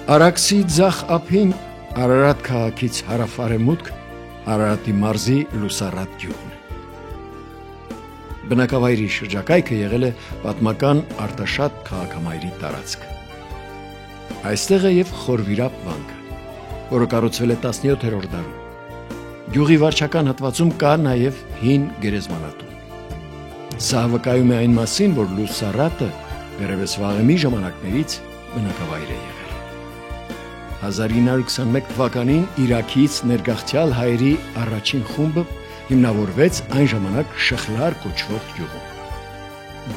Արաքսի ձախ ափին Արարատ քաղաքից հարավ-արևմուտք Արարատի մարզի Լուսառատ գյուղն է։ Բնակավայրի շրջակայքը եղել է պատմական Արտաշատ քաղաքամայրի տարածք։ Այստեղ է եւ Խորվիրապ վանքը, որը կառուցվել է 17-րդ դարում։ Գյուղի վարչական հատվածում կա նաեւ հին գերեզմանատուն։ Սա վկայում է այն մասին, որ Լուսառատը դեռևս վաղեմի ժամանակներից բնակավայր է եղել։ 1921 թվականին Իրաքից ներգաղթյալ հայերի առաջին խումբը հիմնավորվեց այն ժամանակ Շխլար կոչվող գյուղում։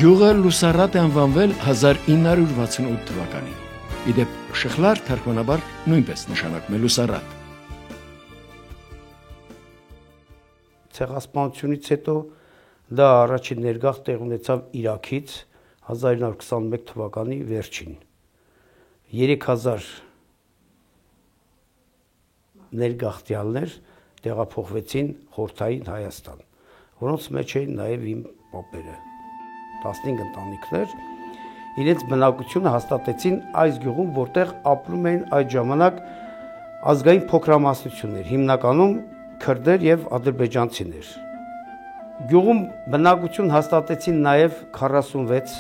Գյուղը Լուսառատ է անվանվել 1968 թվականին։ Իդեպ Շխլար թարգմանաբար նույնպես նշանակում է Լուսառատ։ Ցեղասպանությունից հետո դա առաջին ներգաղթ տեղ ունեցավ Իրաքից 1921 թվականի վերջին։ 3000 ներգաղթյալներ տեղափոխվեցին Խորհրդային Հայաստան, որոնց մեջ էին նաև իմ պապերը։ 15 ընտանիքներ իրենց բնակությունը հաստատեցին այս գյուղում, որտեղ ապրում էին այդ ժամանակ ազգային փոքրամասնություններ, հիմնականում քրդեր եւ ադրբեջանցիներ։ Գյուղում բնակություն հաստատեցին նաև 46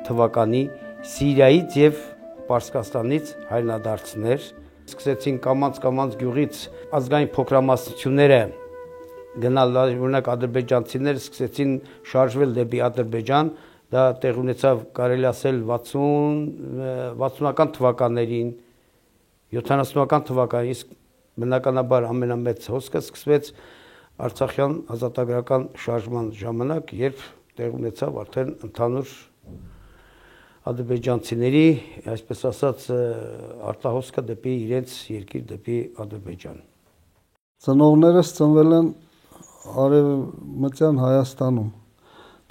թվականի Սիրիայից եւ Պարսկաստանից հայրենադարձներ, սկսեցին կամաց գյուղից ազգային փոքրամասնությունները գնալ, օրինակ ադրբեջանցիները սկսեցին շարժվել դեպի Ադրբեջան, դա տեղ ունեցավ կարելի ասել 60-ական թվականներին, 70-ական թվականին, իսկ բնականաբար ամենամեծ հոսքը սկսվեց Արցախյան ազատագրական շարժման ժամանակ, երբ տեղ ունեցավ արդեն ընդհանուր ադրբեջանցիների, այսպես ասած, արտահոսքը դեպի իրենց երկիր, դեպի Ադրբեջան։ Ծնողներս ծնվել են Արևմտյան Հայաստանում։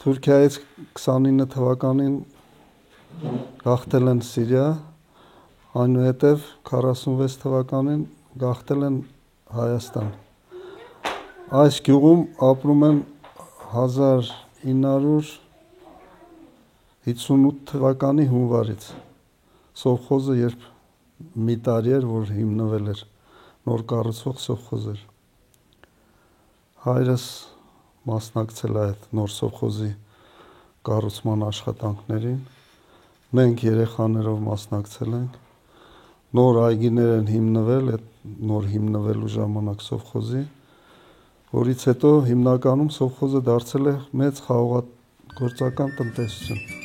Թուրքիայից 29 թվականին գաղթել են Սիրիա, այնուհետև 46 թվականին գաղթել են Հայաստան։ Այս գյուղում ապրում են 1958 թվականի հունվարից, սովխոզը երբ մի տարի էր, որ հիմնվել էր, նոր կառուցվող սովխոզ էր։ Հայրս մասնակցել է այդ նոր սովխոզի կառուցման աշխատանքներին, մենք երեխաներով մասնակցել ենք, նոր այգիներ են հիմնվել, այդ նոր հիմնվելու ժամանակ սովխոզի, որից հետո հիմնականում սովխոզը դարձել է մեծ խաղողագործական տնտեսություն։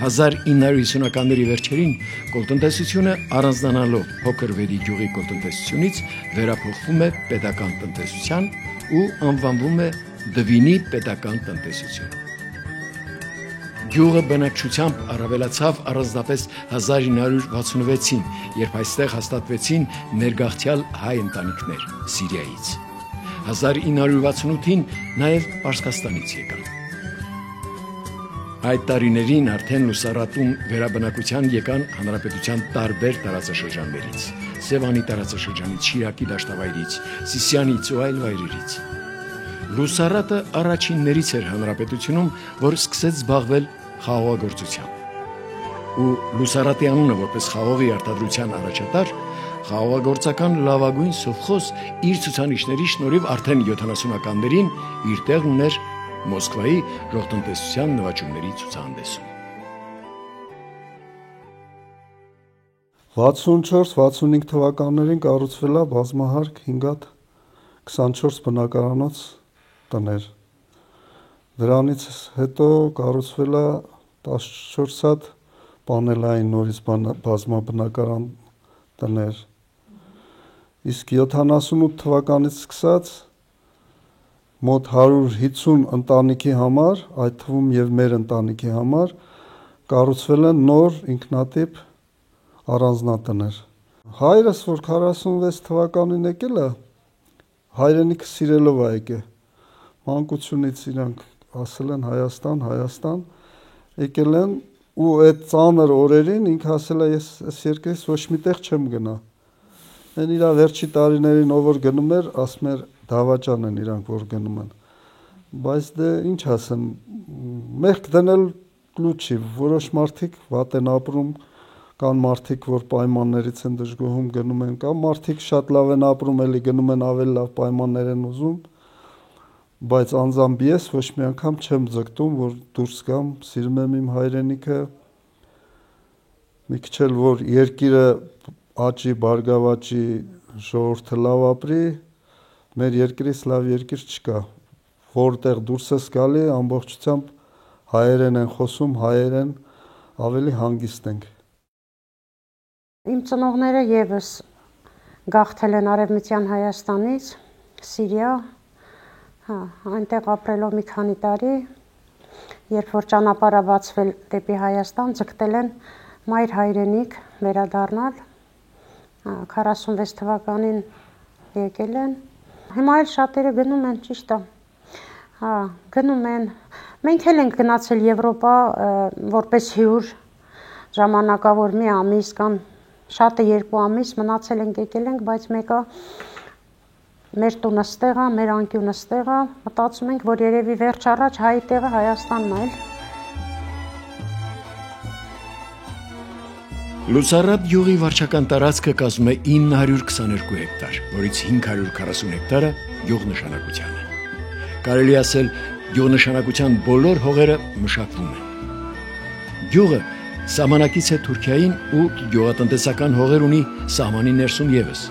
1950-ականների վերջերին կոլտնտեսությունը առանձնանալով փոքր վերի գյուղի կոլտնտեսությունից վերափոխվում է պետական տնտեսության ու անվանվում է Դվինի պետական տնտեսություն։ Գյուղը բնակչությամբ առավելացավ առանձնապես 1966-ին, երբ այստեղ հաստատվեցին ներգաղթյալ հայ ընտանիքներ Սիրիայից։ 1968-ին նաև Պարսկաստանից եկան։ Այդ տարիներին արդեն Լուսառատում վերաբնակության եկան հանրապետության տարբեր տարածաշրջաններից, Սևանի տարածաշրջանից, Շիրակի դաշտավայրից, Սիսյանից ու այլ վայրերից։ Լուսառատը առաջիններից էր հանրապետությունում, որ սկսեց զբաղվել խաղողագործությամբ։ Ու Լուսառատի անունը որպես խաղողի արտադրության առաջատար, խաղողագործական լավագույն սովխոզ իր ցուցանիշների շնորհիվ արդեն 70-ականներին իր տեղն ուներ Մոսկվայի ժողտնտեսության նվաճումների ցուցահանդեսում։ 64-65 թվականներին կառուցվել է բազմահարկ 5 հատ 24 բնակարանոց տներ։ Դրանից հետո կառուցվել է 14 հատ պանելային նորից բազմաբնակարան տներ։ Իսկ 78 թվականից սկսած մոտ 150 ընտանիքի համար, այդ թվում եւ մեր ընտանիքի համար, կառուցվել են նոր ինքնատիպ առանձնատներ։ Հայրս, որ 46 թվականին եկել է, հայրենիքը սիրելով է եկել։ Մանկությունից իրանք ասել են Հայաստան, եկել են ու այդ ծանր օրերին ինքը ասել է ես այս երկրից ոչ միտեղ չեմ գնա։ Այն իր վերջի տարիներին ով որ գնում էր, ասում էր դավաճան են իրանք որ գնում են։ Բայց դե ինչ ասեմ, մեղք դնել լուտ չի, որոշ մարդիկ վատ են ապրում, կան մարդիկ, որ պայմաններից են դժգոհում, գնում են, կան մարդիկ շատ լավ են ապրում, էլի գնում են ավելի լավ պայմաններ են ուզում, բայց անձամբ ես ոչ մի անգամ չեմ ձգտում, որ դուրս գամ, սիրում եմ իմ հայրենիքը, մի քիչ էլ որ երկիրը աճի, բարգավաճի, ժողովուրդը լավ ապրի, մեր երկրից լավ երկիր չկա, որտեղ դուրս ես գալի, ամբողջությամբ հայերեն են խոսում, հայերեն ավելի հանգիստ ենք։ Իմ ծնողները եւս գաղթել են Արևմտյան Հայաստանից, Սիրիա, այնտեղ ապրելով մի քանի տարի, երբ որ ճանապարհը բացվել դեպի Հայաստան, ձգտել են մայր հայրենիք վերադառնալ, 46 թվականին եկել են, հիմա էլ շատերը գնում են, ճիշտ է, գնում են, մենք էլ ենք գնացել Եվրոպա որպես հյուր, ժամանակավոր մի ամիս կամ շատը 2 ամիս մնացել ենք, եկել ենք, բայց մեկը մեր տունը ստեղ է, մեր անկյունը ստեղ է, մտածում ենք, որ երևի վերջ առաջ հայի տեղը Հայաստանն է։ Լուսարատ գյուղի վարչական տարածքը կազմում է 922 հեկտար, որից 540 հեկտարը գյուղնշանակության է։ Կարելի ասել, գյուղնշանակության բոլոր հողերը մշակվում են։ Գյուղը սահմանակից է Թուրքիային ու գյուղատնտեսական հողեր ունի սահմանի ներսում ևս։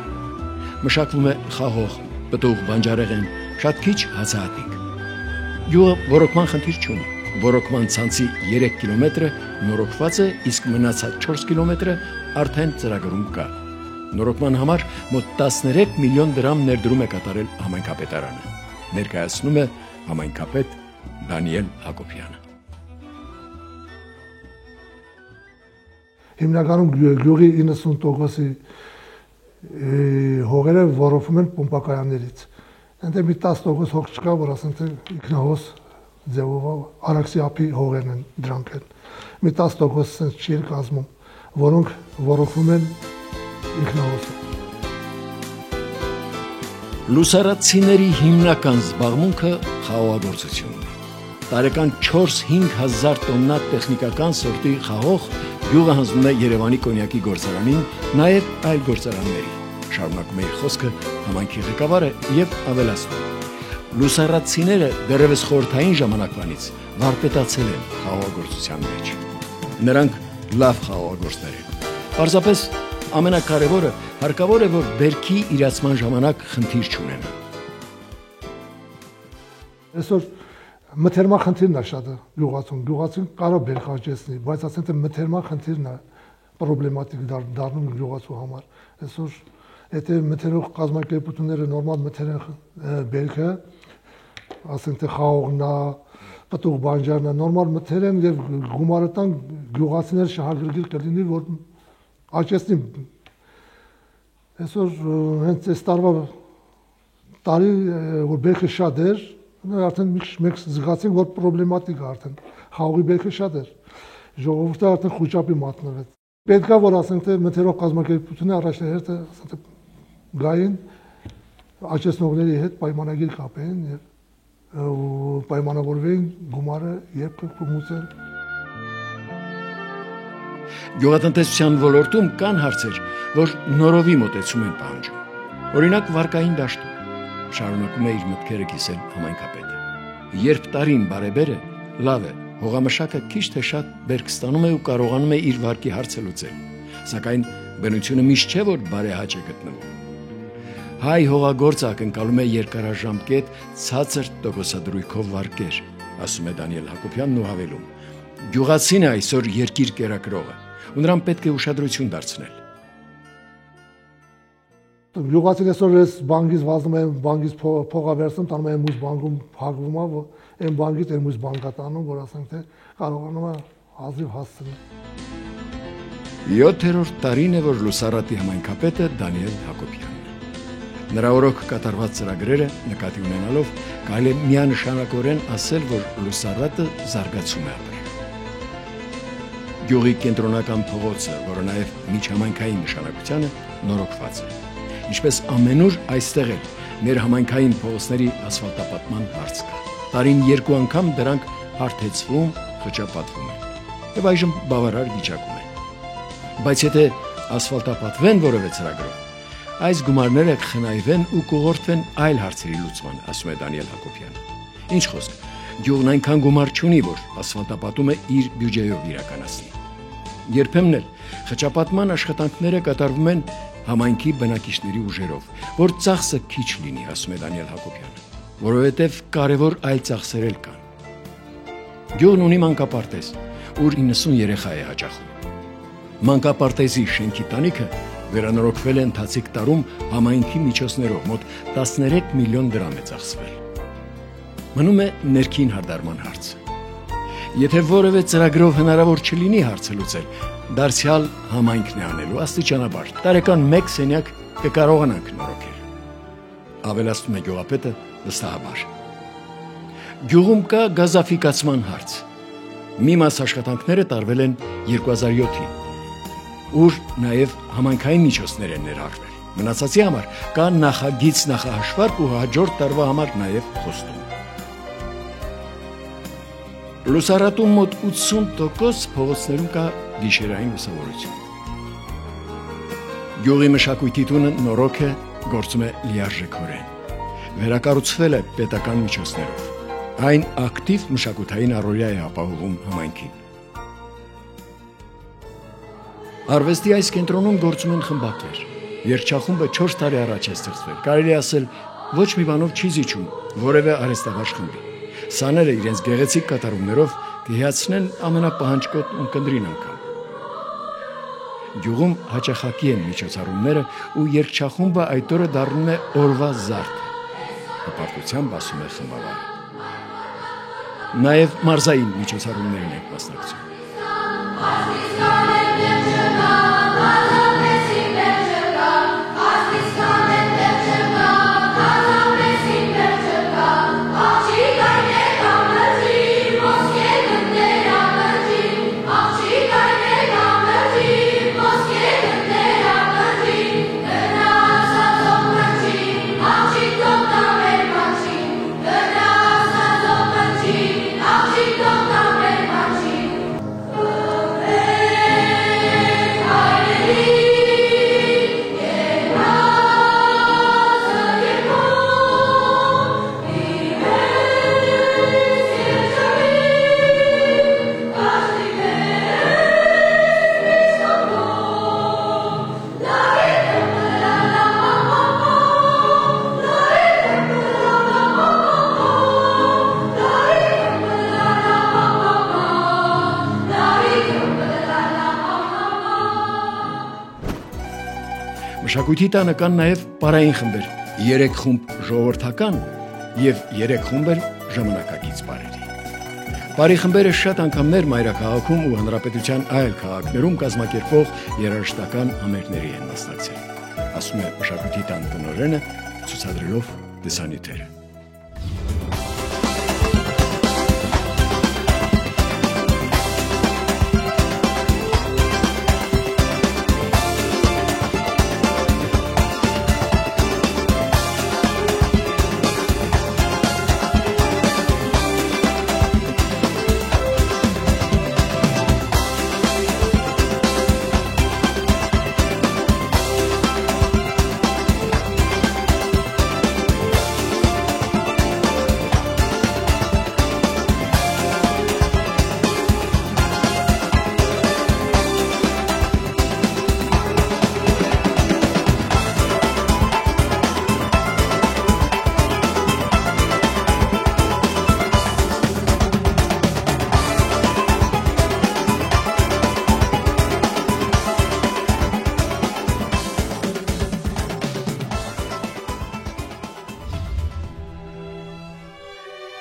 Մշակվում է խաղող, պտուղ, բանջարեղեն, շատ քիչ հացահատիկ։ Գյուղը ոռոգման խնդիր չունի։ Ոռոգման ցանցի 3 կիլոմետրը նորոգված է, իսկ մնացած 4 կիլոմետրը արդեն ծրագրում կա։ Նորոգման համար մոտ 13 միլիոն դրամ ներդրում է կատարել համայնքապետարանը։ Ներկայացնում է համայնքապետ Դանիել Հակոբյանը։ Հիմնականում գյուղի 90%-ի հողերը ոռոգվում են պոմպակայաններից։ Այնտեղ մի 10% հող չկա, որ ասենք թե ինքնահոս ձևով Արաքսի ափի հողերն են դրանք են։ Մի 10% sense չի կազմում, որոնք ոռոգվում են ինքնահոսը։ Լուսարատցիների հիմնական զբաղմունքը խաղողագործությունն է։ Տարեկան 4-5 հազար տոննա տեխնիկական սորտի խաղող գյուղը հանձնում է Երևանի կոնյակի գործարանին, նաև այլ գործարանների։ Շարունակում է իր խոսքը համայնքի ղեկավարը եւ ավելացնում. Լուսարատցիները դեռևս խորհրդային ժամանակվանից վարպետացել են խաղողագործության մեջ։ Նրանք լավ խաղողագործներ են։ Պարզապես ամենակարևորը հարկավոր է, որ բերքի իրացման ժամանակ խնդիր չունենան։ Այսօր մթերման խնդիրն է շատ գյուղացուն։ Գյուղացին կարող բերք աճեցնի, բայց ասենք թե մթերման խնդիրն է պրոբլեմատիկ դառնում գյուղացու համար։ Այսօր եթե մթերող կազմակերպությունները նորմալ մթերեն բերքը, ասենք թե խաղողն է, պտուղ բանջարն է, նորմալ մթերեն եւ գումարը տան գյուղացիները շահագրգիռ կլինի, որ աճեցնի։ Այսօր հենց այս տարվա տարի որ բերքը շատ էր, արդեն մենք զգացինք, որ պրոբլեմատիկ է արդեն, խաղողի բերքը շատ էր, ժողովուրդը արդեն խուճապի մատնվեց։ Պետք է որ ասենք թե մթերող կազմակերպությունը առաջնահերթը ասենք թե գային աճեցնողների հետ պայմանագիր կապեն եւ պայմանավորվեն գումարը երբ կմուծեն։ Գյուղատնտեսության ոլորտում կան հարցեր, որ նորովի մոտեցում են պահանջում։ Օրինակ վարկային դաշտում շարունակում է իր մտքերը կիսել համայնքապետը։ Երբ տարին բարեբեր է, լավ է, հողամշակը քիչ թե շատ բերք ստանում է ու կարողանում է իր վարկի հարցը լուծել։ Սակայն բնությունը միշտ չէ, որ բարեհաճ է գտնվում։ Հայ հողագործը ակնկալում է երկարաժամկետ ցածր տոկոսադրույքով վարկեր, ասում է Դանիել Հակոբյանն ու հավելում. Գյուղացին է այսօր երկիր կերակրողը, ու նրան պետք է ուշադրություն դարձնել։ Գյուղացին այսօր ես բանկից վազում եմ, բանկից փողա վերցնում, տանում եմ մյուս բանկում փակվում է, որ այն բանկից այն մյուս բանկա տանում, որ ասենք թե կարողանում է հազիվ հասցնել։ 7-րդ տարին է, որ Լուսարատի համայնքապետը Դանիել Հակոբյանն է։ Նրա օրոք կատարված ծրագրերը նկատի ունենալով կարելի է միանշանակորեն ասել, որ Լուսարատը զարգացում է ապրել։ Գյուղի կենտրոնական փողոցը, որը նաև միջհամայնքային նշանակության է, նորոգված է։ Ինչպես ամենուր այստեղ էլ մեր համայնքային փողոցների ասֆալտապատման հարց կա։ Տարին 2 անգամ դրանք հարթեցվում, խճապատվում են։ Եվ այժմ բավարար վիճակում են։ Բայց եթե ասֆալտապատվեն որևէ ծրագրով, այս գումարները կխնայվեն ու կուղղորդվեն այլ հարցերի լուծման, ասում է Դանիել Հակոբյանը։ Ինչ խոսք, գյուղն այնքան գումար չունի, որ ասֆալտապատումը իր բյուջեով իրականացնի։ Երբեմն էլ խճապատման աշխատանքները կատարվում են համայնքի բնակիչների ուժերով, որ ծախսը քիչ լինի, ասում է Դանիել Հակոբյանը, որովհետև կարևոր այլ ծախսեր էլ կան։ Գյուղն ունի մանկապարտեզ, ուր 90 երեխա է հաճախում։ Մանկապարտեզի շենքի տանիքը վերանորոգվել է ընթացիկ տարում համայնքի միջոցներով, մոտ 13 միլիոն դրամ է ծախսվել։ Մնում է ներքին հարդարման հարցը։ Եթե որևէ ծրագրով հնարավոր չլինի հարցը լուծել, դարձյալ համայնքն է անելու աստիճանաբար, տարեկան 1 սենյակ կկարողանանք նորոգել։ Ավելացնում է գյուղապետը վստահաբար։ Գյուղում կա գազաֆիկացման հարց։ Մի մաս աշխատանքները տարվել են 2007-ին, ուր նաև համայնքային միջոցներ են ներառվել։ Մնացածի համար կա նախագիծ նախահաշվարկ ու հաջորդ տարվա համար նաև խոստում։ Լուսարատում մոտ 80% փողոցներում կա գիշերային լուսավորություն։ Գյուղի մշակույթի տունը նորոգ է, գործում է լիարժեքորեն։ Վերակառուցվել է պետական միջոցներով։ Այն ակտիվ մշակութային առօրյա է ապահովում համայնքին։ Արվեստի այս կենտրոնում գործում են խմբակներ։ Երգչախումբը 4 տարի առաջ է ստեղծվել։ Կարելի ասել, ոչ մի բանով չի զիջում որևէ արհեստավարժ խմբի։ Սաները իրենց գեղեցիկ կատարումներով կհիացնեն ամենապահանջկոտ ունկնդրին անգամ։ Գյուղում հաճախակի են միջոցառումները ու երգչախումբը այդ օրը դառնում է օրվա զարդը։ Հպարտությամբ ասում է խմբավարը։ Նաև մարզային միջոցառումներն են մասնակցում։ Մշակույթի տանը կան նաև պարային խմբեր, 3 խումբ ժողովրդական եւ 3 խումբ ժամանակակից պարերի։ Պարի խմբերը շատ անգամներ մայրաքաղաքում ու հանրապետության այլ քաղաքներում կազմակերպվող երաժշտական համերգների են մասնակցել, ասում է մշակույթի տան տնօրենը, ցուցադրելով տեսանյութերը։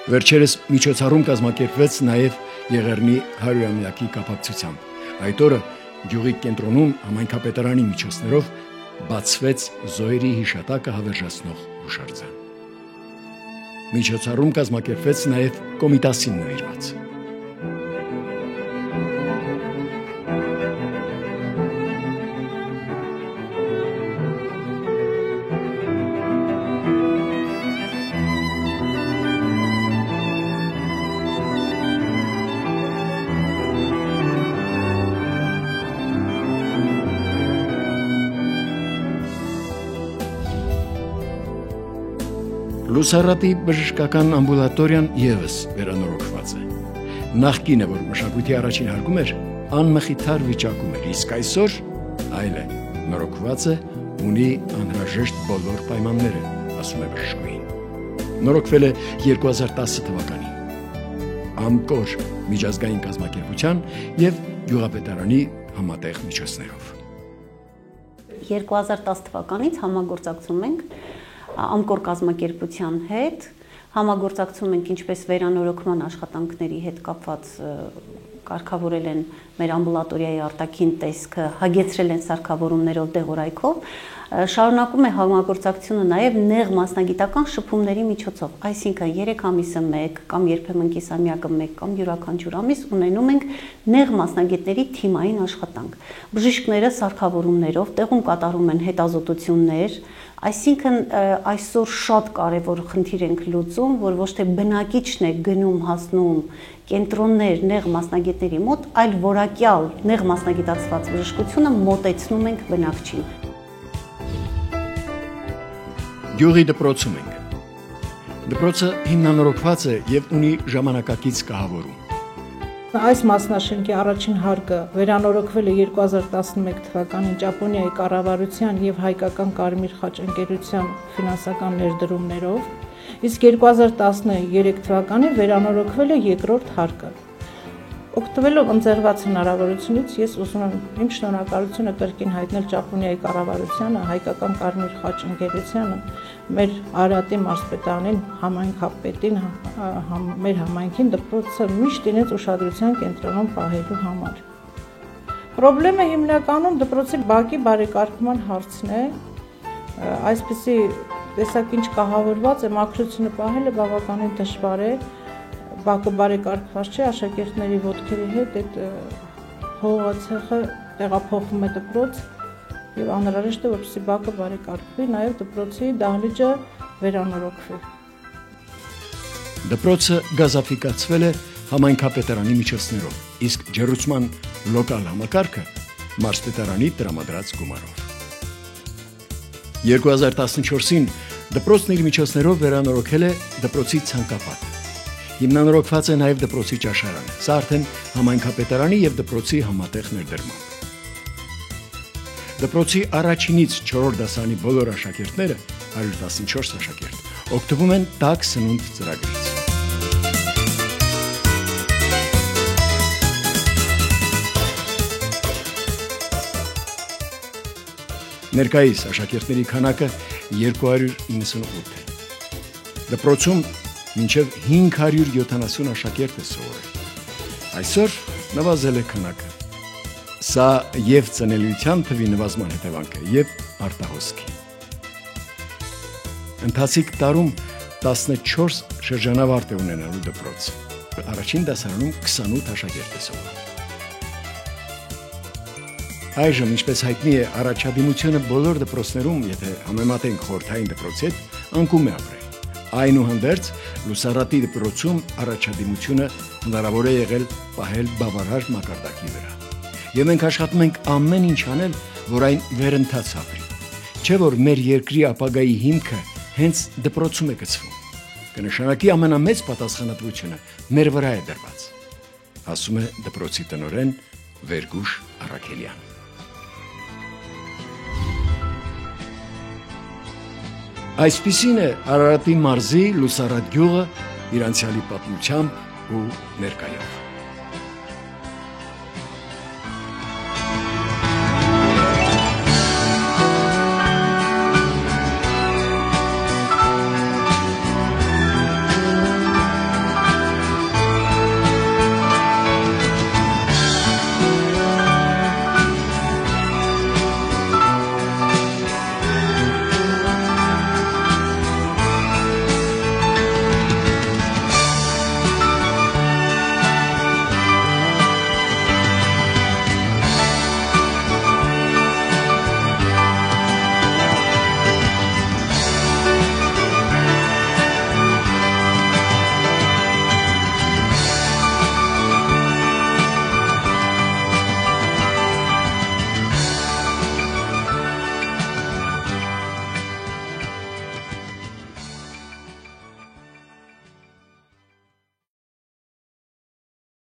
Վերջերս միջոցառում կազմակերպվեց նաև Եղեռնի 100-ամյակի կապակցությամբ։ Այդ օրը գյուղի կենտրոնում համայնքապետարանի միջոցներով բացվեց զոհերի հիշատակը հավերժացնող հուշարձան։ Միջոցառում կազմակերպվեց նաև Կոմիտասին նվիրված։ Լուսարատի բժշկական ամբուլատորիան եւս վերանորոգված է։ Նախկինը, որ մշակույթի առաջին հարկում էր, անմխիթար վիճակում էր, իսկ այսօր այլ է, նորոգված է, ունի անհրաժեշտ բոլոր պայմանները, ասում է բժշկուհին։ Նորոգվել է 2010 թվականին։ Ամկոր միջազգային կազմակերպության եւ գյուղապետարանի համատեղ միջոցներով։ 2010 թվականից համագործակցում ենք Ամկոր կազմակերպության հետ, համագործակցում ենք ինչպես վերանորոգման աշխատանքների հետ կապված կարգավորել են մեր ամբուլատորիայի արտաքին տեսքը, հագեցրել են սարքավորումներով դեղորայքով, շարունակում է համագործակցությունը նաև նեղ մասնագիտական շփումների միջոցով, այսինքն 3 ամիսը 1 կամ երբեմն կիսամյակը 1 կամ յուրաքանչյուր ամիս ունենում ենք նեղ մասնագետների թիմային աշխատանք։ Բժիշկները սարքավորումներով տեղում կատարում են հետազոտություններ, այսինքն այսօր շատ կարևոր խնդիր ենք լուծում, որ ոչ թե բնակիչն է գնում հասնում կենտրոններ նեղ մասնագետների մոտ, այլ որակյալ նեղ մասնագիտացված բժշկությունը մոտեցնում ենք բնակչին։ Գյուղի դպրոցում ենք։ Դպրոցը հիմնանորոգված է եւ ունի ժամանակակից կահավորում։ Այս մասնաշենքի առաջին հարկը վերանորոգվել է 2011 թվականին Ճապոնիայի կառավարության եւ Հայկական Կարմիր խաչ ընկերության ֆինանսական ներդրումներով, իսկ 2013 թվականին վերանորոգվել է երկրորդ հարկը։ Օգտվելով ընձեռված հնարավորությունից ես ուզում եմ իմ շնորհակալությունը կրկին հայտնել Ճապոնիայի կառավարությանը, Հայկական Կարմիր խաչ ընկերությանը, մեր Արարատի մարզպետանին, համայնքապետին, մեր համայնքին դպրոցը միշտ իրենց ուշադրության կենտրոնում պահելու համար։ Պրոբլեմը հիմնականում դպրոցի բակի բարեկարգման հարցն է, այսպիսի տեսակ ինչ կահավորված է, մաքրությունը պահելը բավականին դժվար է, բակը բարեկարգված չէ, աշակերտների ոտքերի հետ այդ հողացեղը տեղափոխվում է դպրոց եւ անհրաժեշտ է որպեսզի բակը բարեկարգվի, նաեւ դպրոցի դահլիճը վերանորոգվի։ Դպրոցը գազաֆիկացվել է համայնքապետարանի միջոցներով, իսկ ջեռուցման լոկալ համակարգը մարզպետարանի տրամադրած գումարով։ 2014-ին դպրոցն իր միջոցներով վերանորոգել է դպրոցի ցանկապատը։ Հիմնանորոգված է նաև դպրոցի ճաշարանը, սա արդեն համայնքապետարանի եւ դպրոցի համատեղ ներդրմամբ։ Դպրոցի առաջինից 4-րդ դասարանի բոլոր աշակերտները, 114 աշակերտ, օգտվում են տաք սնունդ ծրագրից։ Ներկայիս աշակերտների քանակը 298 է։ Դպրոցում մինչև 570 աշակերտ է սովորել։ Այսօր նվազել է քանակը։ Սա եւ ծնելիության թվի նվազման հետևանք է, եւ արտահոսքի։ Ընթացիկ տարում 14 շրջանավարտ է ունենալու դպրոցը։ Առաջին դասարանում 28 աշակերտ է սովորել։ Այժմ, ինչպես հայտնի է, առաջադիմությունը բոլոր դպրոցներում, եթե համեմատենք խորհրդային դպրոցի հետ, անկում է ապրել։ Այնուհանդերձ Լուսարատի դպրոցում առաջադիմությունը հնարավոր է եղել պահել բավարար մակարդակի վրա։ Եվ մենք աշխատում ենք ամեն ինչ անել, որ այն վերընթաց ապրի։ Չէ՞ որ մեր երկրի ապագայի հիմքը հենց դպրոցում է գծվում։ Կնշանակի ամենամեծ պատասխանատվությունը մեր վրա է դրված, ասում է դպրոցի տնօրեն Վերգուշ Առաքելյան։ Այսպիսին է Արարատի մարզի Լուսարատ գյուղը իր անցյալի պատմությամբ ու ներկայով։